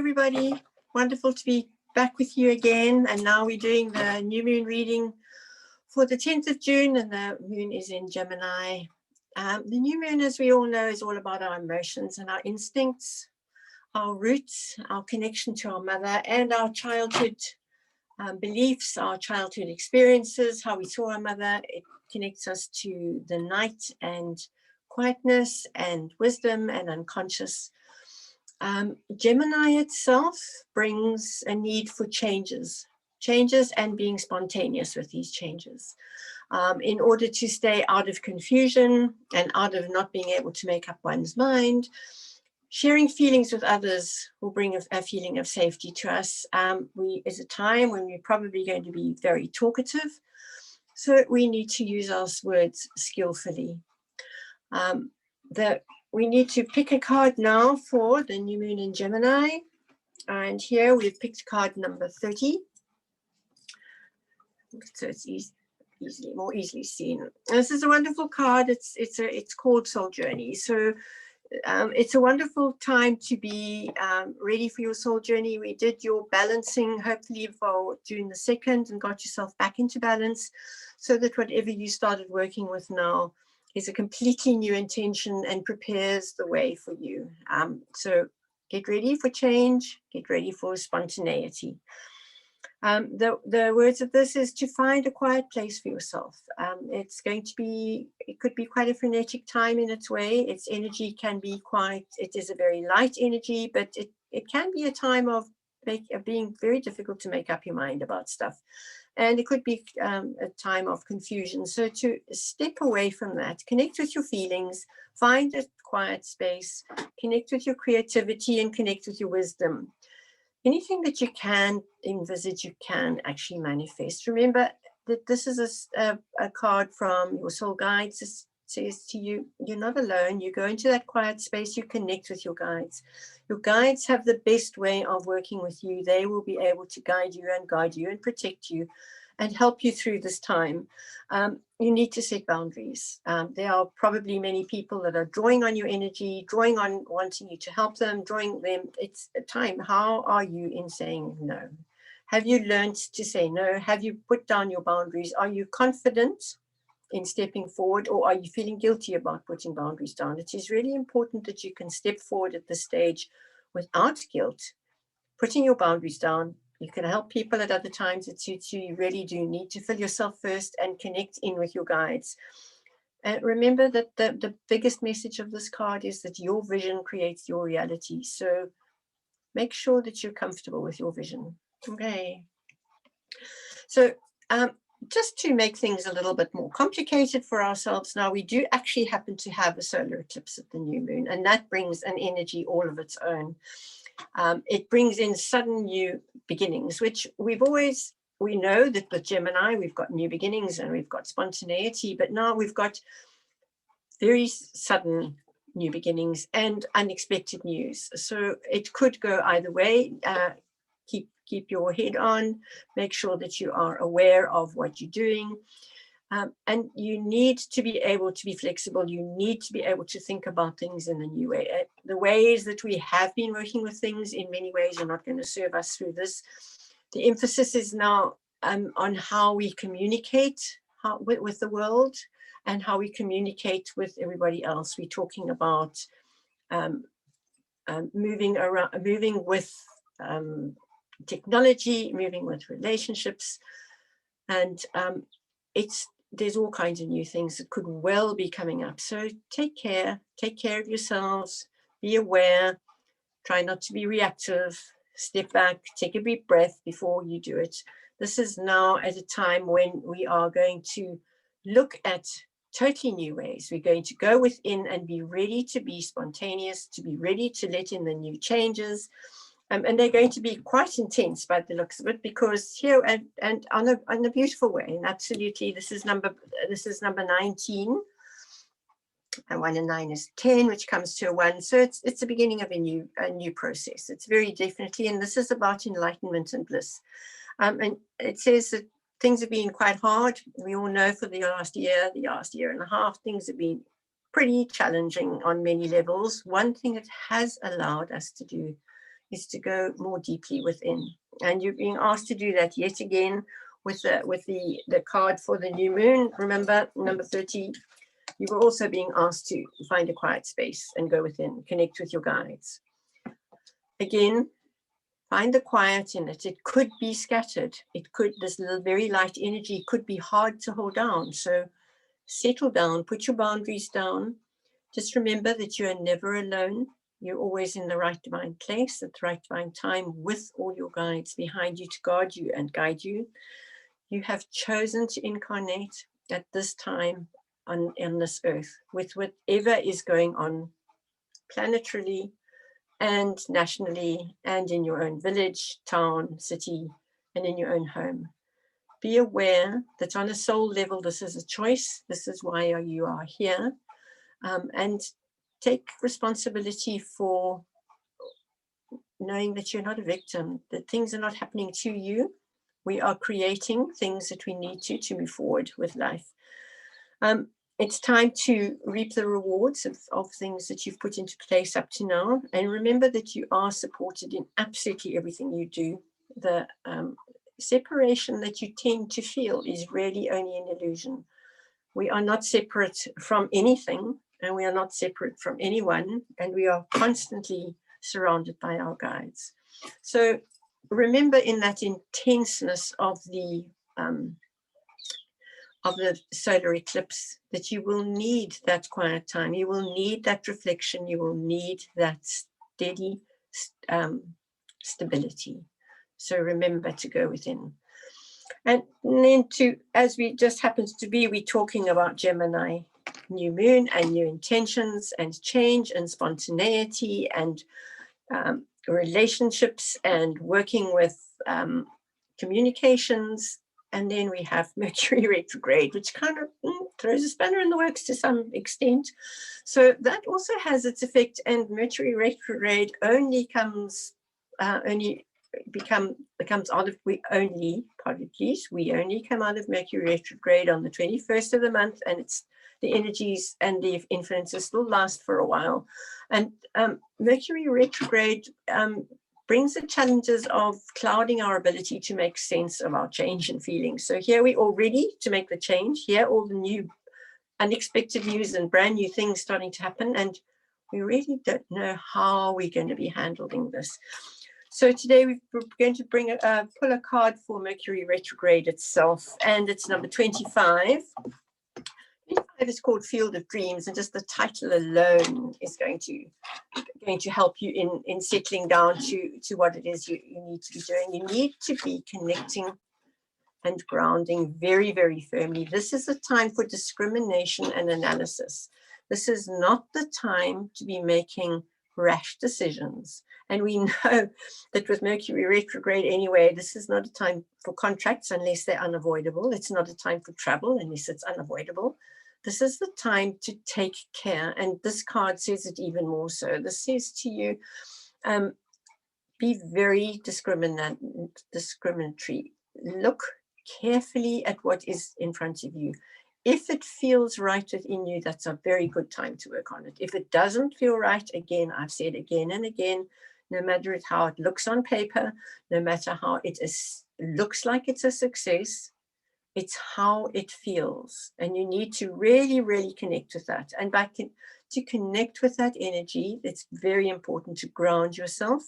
everybody. Wonderful to be back with you again. And now we're doing the new moon reading for the 10th of June, and the moon is in Gemini. The new moon, as we all know, is all about our emotions and our instincts, our roots, our connection to our mother, and our childhood beliefs, our childhood experiences, how we saw our mother. It connects us to the night and quietness and wisdom and unconscious. Gemini itself brings a need for changes and being spontaneous with these changes. In order to stay out of confusion and out of not being able to make up one's mind, sharing feelings with others will bring a feeling of safety to us. Is a time when we're probably going to be very talkative, so we need to use our words skillfully. We need to pick a card now for the new moon in Gemini. And here we've picked card number 30. So it's more easily seen. And this is a wonderful card. It's called Soul Journey. So it's a wonderful time to be ready for your soul journey. We did your balancing, hopefully for June the 2nd, and got yourself back into balance, so that whatever you started working with now is a completely new intention and prepares the way for you. So get ready for change, get ready for spontaneity. The words of this is to find a quiet place for yourself. It could be quite a frenetic time in its way. Its energy can be it is a very light energy, but it can be a time of being very difficult to make up your mind about stuff. And it could be a time of confusion. So to step away from that, connect with your feelings, find a quiet space, connect with your creativity and connect with your wisdom. Anything that you can envisage, you can actually manifest. Remember that this is a card from your soul guides. It says to you, you're not alone. You go into that quiet space, you connect with your guides. Your guides have the best way of working with you. They will be able to guide you and protect you and help you through this time. You need to set boundaries. There are probably many people that are drawing on your energy, drawing on wanting you to help them, drawing them. It's a time. How are you in saying no? Have you learned to say no? Have you put down your boundaries? Are you confident in stepping forward, or are you feeling guilty about putting boundaries down? It is really important that you can step forward at this stage without guilt, putting your boundaries down. You can help people at other times it suits you. You really do need to fill yourself first and connect in with your guides. And remember that the biggest message of this card is that your vision creates your reality. So make sure that you're comfortable with your vision. Okay. So just to make things a little bit more complicated for ourselves now, we do actually happen to have a solar eclipse at the new moon, and that brings an energy all of its own. It brings in sudden new beginnings, which we know that with Gemini, we've got new beginnings and we've got spontaneity, but now we've got very sudden new beginnings and unexpected news. So it could go either way. Keep your head on, make sure that you are aware of what you're doing. And you need to be able to be flexible. You need to be able to think about things in a new way. The ways that we have been working with things in many ways are not going to serve us through this. The emphasis is now on how we communicate with the world and how we communicate with everybody else. We're talking about moving with technology, moving with relationships, and there's all kinds of new things that could well be coming up. So take care of yourselves, be aware, try not to be reactive, step back, take a deep breath before you do it. This is now at a time when we are going to look at totally new ways. We're going to go within and be ready to be spontaneous, to be ready to let in the new changes. And they're going to be quite intense by the looks of it, because here and on a beautiful way. And absolutely, this is number 19, and 1 and 9 is 10, which comes to a 1. So it's the beginning of a new process. It's very definitely, and this is about enlightenment and bliss. And it says that things have been quite hard. We all know for the last year and a half, things have been pretty challenging on many levels. One thing it has allowed us to do is to go more deeply within. And you're being asked to do that yet again with the card for the new moon. Remember, number 30, you were also being asked to find a quiet space and go within, connect with your guides. Again, find the quiet in it. It could be scattered. It could, this little very light energy could be hard to hold down. So settle down, put your boundaries down. Just remember that you are never alone. You're always in the right divine place at the right divine time with all your guides behind you to guard you and guide you. You have chosen to incarnate at this time on this earth with whatever is going on planetarily and nationally and in your own village, town, city, and in your own home. Be aware that on a soul level, this is a choice. This is why you are here. And take responsibility for knowing that you're not a victim, that things are not happening to you. We are creating things that we need to move forward with life. It's time to reap the rewards of things that you've put into place up to now. And remember that you are supported in absolutely everything you do. The separation that you tend to feel is really only an illusion. We are not separate from anything, and we are not separate from anyone, and we are constantly surrounded by our guides. So remember, in that intenseness of the solar eclipse, that you will need that quiet time, you will need that reflection, you will need that steady stability. So remember to go within. And then as we just happens to be, we're talking about Gemini new moon and new intentions and change and spontaneity and relationships and working with communications. And then we have Mercury retrograde, which kind of throws a spanner in the works to some extent. So that also has its effect, and Mercury retrograde only becomes out of, we only come out of Mercury retrograde on the 21st of the month, and it's the energies and the influences still last for a while. And Mercury retrograde brings the challenges of clouding our ability to make sense of our change and feelings. So here we all ready to make the change. Here all the new unexpected news and brand new things starting to happen, and we really don't know how we're going to be handling this. So today we're going to pull a card for Mercury retrograde itself, and it's number 25. 25 is called Field of Dreams, and just the title alone is going to help you in settling down to what it is you need to be doing. You need to be connecting and grounding very, very firmly. This is a time for discrimination and analysis. This is not the time to be making rash decisions. And we know that with Mercury retrograde anyway, this is not a time for contracts unless they're unavoidable. It's not a time for travel unless it's unavoidable. This is the time to take care. And this card says it even more so. This says to you, be very discriminatory. Look carefully at what is in front of you. If it feels right within you, that's a very good time to work on it. If it doesn't feel right, again, I've said again and again, no matter how it looks on paper, no matter how it looks like it's a success, it's how it feels. And you need to really, really connect with that. And to connect with that energy, it's very important to ground yourself.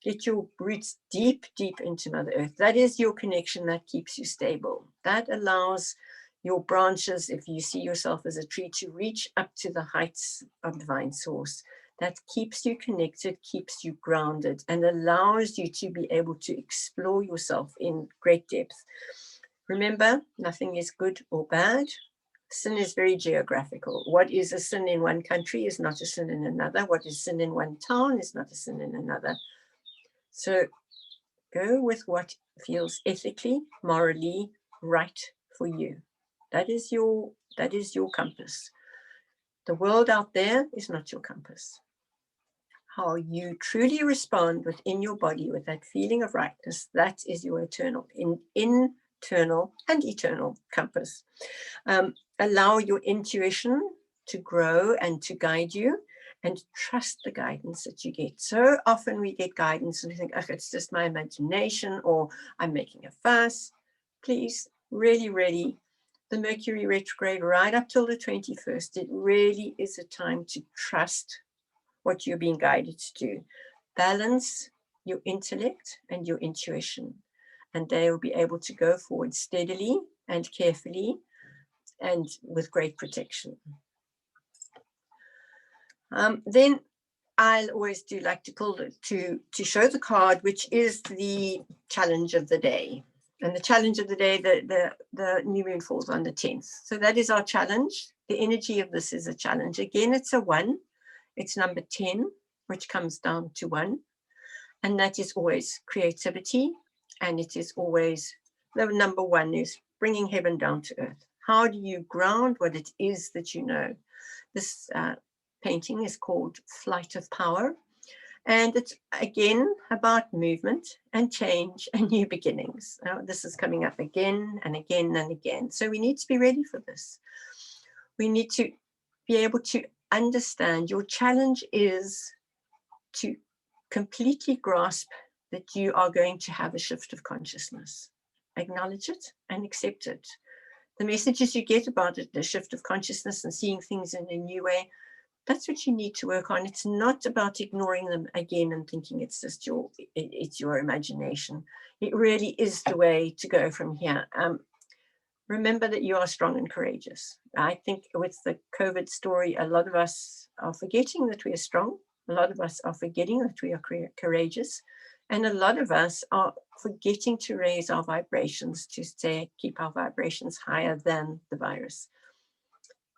Get your roots deep, deep into Mother Earth. That is your connection that keeps you stable. That allows your branches, if you see yourself as a tree, to reach up to the heights of divine source. That keeps you connected, keeps you grounded, and allows you to be able to explore yourself in great depth. Remember, nothing is good or bad. Sin is very geographical. What is a sin in one country is not a sin in another. What is sin in one town is not a sin in another. So go with what feels ethically, morally right for you. That is your compass. The world out there is not your compass. How you truly respond within your body with that feeling of rightness, that is your internal and eternal compass. Allow your intuition to grow and to guide you, and trust the guidance that you get. So often we get guidance and we think, oh, it's just my imagination, or I'm making a fuss. Please, really, really, the Mercury retrograde right up till the 21st, it really is a time to trust what you're being guided to do. Balance your intellect and your intuition, and they will be able to go forward steadily and carefully and with great protection. Then I'll always do like to pull it to show the card, which is the challenge of the day. And the challenge of the day, the new moon falls on the 10th. So that is our challenge. The energy of this is a challenge. Again, it's a 1. It's number 10, which comes down to 1. And that is always creativity. And it is always, the number 1 is bringing heaven down to earth. How do you ground what it is that you know? This painting is called Flight of Power. And it's, again, about movement and change and new beginnings. This is coming up again and again and again. So we need to be ready for this. We need to be able to understand your challenge is to completely grasp that you are going to have a shift of consciousness. Acknowledge it and accept it. The messages you get about it, the shift of consciousness and seeing things in a new way, that's what you need to work on. It's not about ignoring them again and thinking it's just your imagination. It really is the way to go from here. Remember that you are strong and courageous. I think with the COVID story, a lot of us are forgetting that we are strong. A lot of us are forgetting that we are courageous. And a lot of us are forgetting to raise our vibrations, to keep our vibrations higher than the virus.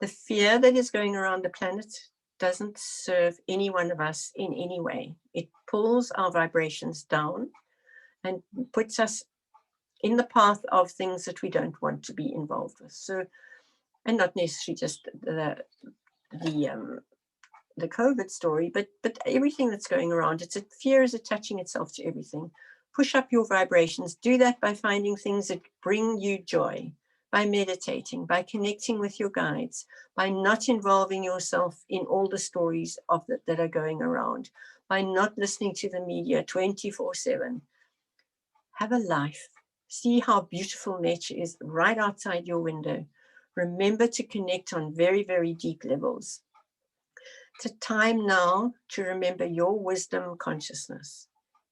The fear that is going around the planet doesn't serve any one of us in any way. It pulls our vibrations down and puts us in the path of things that we don't want to be involved with. So, and not necessarily just the COVID story, but everything that's going around. Fear is attaching itself to everything. Push up your vibrations. Do that by finding things that bring you joy, by meditating, by connecting with your guides, by not involving yourself in all the stories that are going around, by not listening to the media 24/7. Have a life. See how beautiful nature is right outside your window. Remember to connect on very, very deep levels. It's a time now to remember your wisdom consciousness.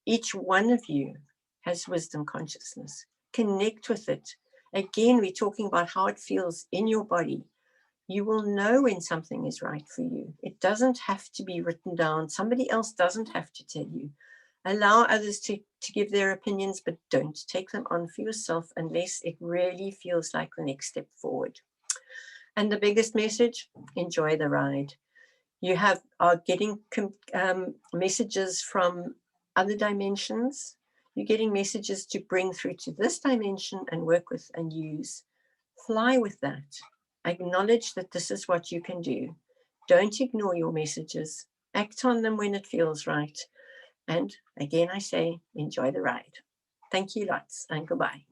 Each one of you has wisdom consciousness. Connect with it. Again, we're talking about how it feels in your body. You will know when something is right for you. It doesn't have to be written down. Somebody else doesn't have to tell you. Allow others to give their opinions, but don't take them on for yourself unless it really feels like the next step forward. And the biggest message, enjoy the ride. You are getting messages from other dimensions. You're getting messages to bring through to this dimension and work with and use. Fly with that. Acknowledge that this is what you can do. Don't ignore your messages. Act on them when it feels right. And again, I say, enjoy the ride. Thank you lots and goodbye.